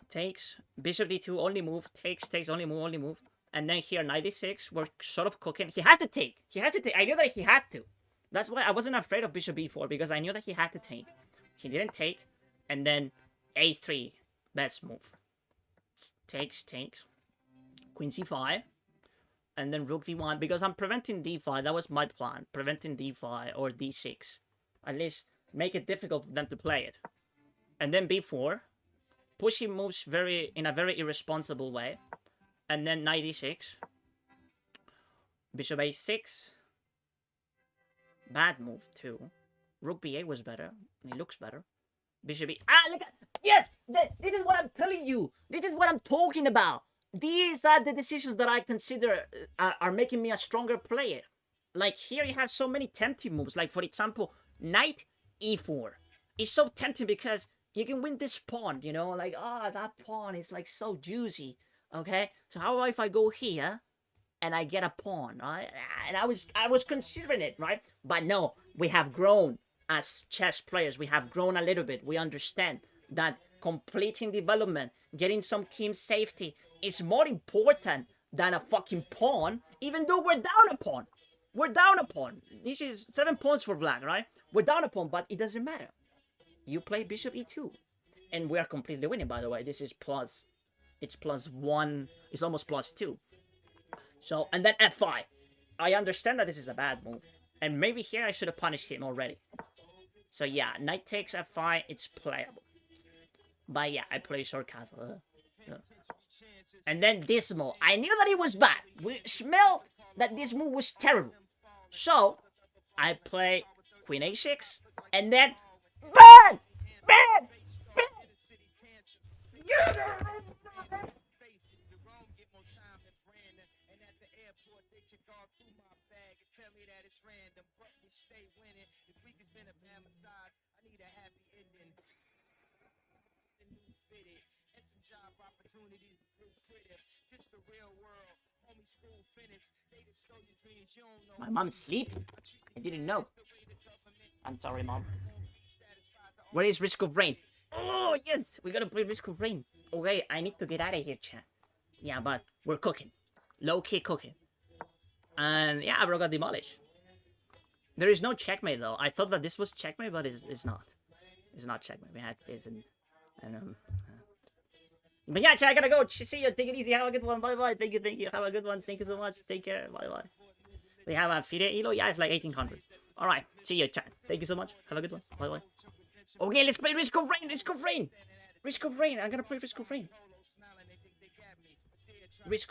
Takes, bishop d2, only move, takes, only move, only move. And then here, knight d6, we're sort of cooking. He has to take. He has to take. I knew that he had to. That's why I wasn't afraid of bishop b4, because I knew that he had to take. He didn't take, and then a3, best move. Takes, queen c5, and then rook d1, because I'm preventing d5. That was my plan, preventing d5 or d6. At least make it difficult for them to play it. And then b4, pushing moves in a very irresponsible way. And then knight d6, bishop a6, bad move too. Rook b8 was better. It looks better. Bishop b. Look at. Yes! This is what I'm telling you. This is what I'm talking about. These are the decisions that I consider are making me a stronger player. Like here you have so many tempting moves. Like for example, knight e4. It's so tempting because you can win this pawn, you know? Like, that pawn is like so juicy. Okay? So how about if I go here and I get a pawn, right? And I was considering it, right? But no, we have grown as chess players. We have grown a little bit. We understand that completing development, getting some king safety is more important than a fucking pawn, even though we're down a pawn. We're down a pawn. This is 7 pawns for black, right? We're down a pawn, but it doesn't matter. You play bishop e2. And we are completely winning, by the way. This is plus. It's +1. It's almost +2. So, and then f5. I understand that this is a bad move. And maybe here I should have punished him already. So yeah, knight takes f5. It's playable. But yeah, I play short castle. And then this move. I knew that it was bad. We smelled that this move was terrible. So, I play queen a6. And then... BAN! BAN! My mom's sleeping. I didn't know. I'm sorry, Mom. Where is Risk of Rain? Oh, yes! We gotta play Risk of Rain. Okay, I need to get out of here, chat. Yeah, but we're cooking. Low-key cooking. And yeah, bro got demolished. There is no checkmate, though. I thought that this was checkmate, but it's not. It's not checkmate. We had kids and but yeah, chat, I gotta go. See you. Take it easy. Have a good one. Bye-bye. Thank you. Have a good one. Thank you so much. Take care. Bye-bye. They have a FIDE Elo? Yeah, it's like 1800. Alright. See you, chat. Thank you so much. Have a good one. Bye-bye. Okay, let's play Risk of Rain. Risk of Rain. Risk of Rain. I'm gonna play Risk of Rain. Risk of